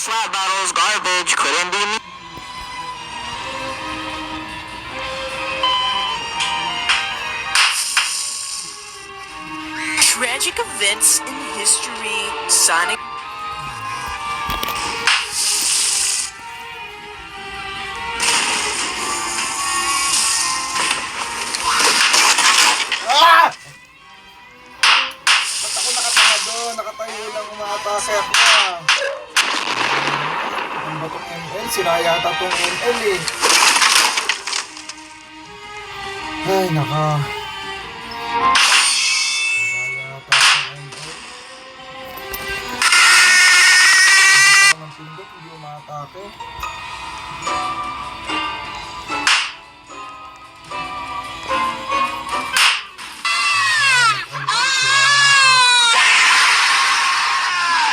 slap battles garbage. Couldn't be me. Tragic events in history. Sonic. Ah! Ba't ako nakatayo doon? Nakatayo lang umatake ako na. Ang batong ML? Sinayata tong ML eh. Ay, naka. Sinayata tong ML. Hindi pa ng pindot, hindi umatake.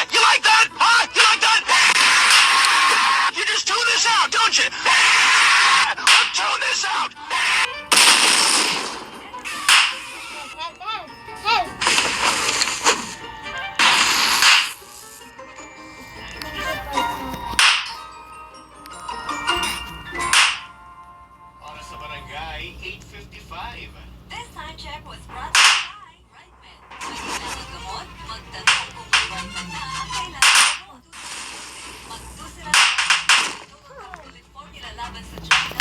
You like that? Huh? You like that? You just tune this out, don't you? Tune this out. Para sa barangay 8:55. This time check was brought to you by Brightman. Kailangan ng gamot? Magtanong kung may Brightman na ang kailangan gamot. Magsusira ulit formula laban sa China.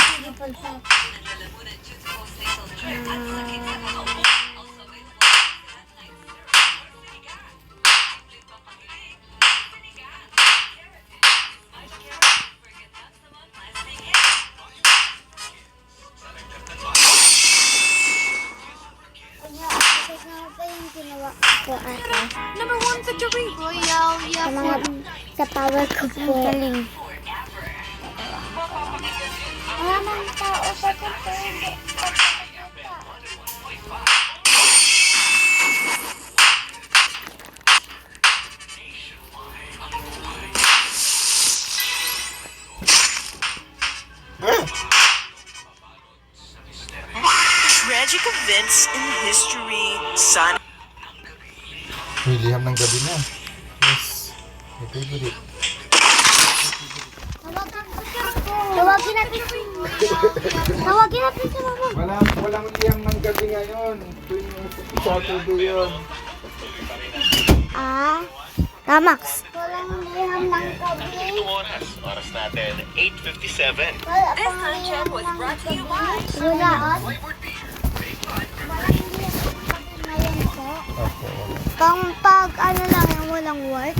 Naglalamunan due to post-nasal drip at sakit sa kakaupo. Also available at night syrup or sinigang. Complete pampakilig. Sinigang. Keratin. Spice carrot. Forget not naman plastic in. Number one victory! Royale, yeah. Sa power ko po. Galing. Maraming tao pa ito. Tragic events in history. Sonic. William ng gabi na. Yes. My favorite. Tawagin natin si Mama. Walang William ng gabi ngayon. Tuwing Saturday yun. Tamax. Walang liham ng gabi. Oras natin 8:57. This time check was brought to you by Walaan. Walang liham ng gabi ngayon po. Pag ano lang yung walang work.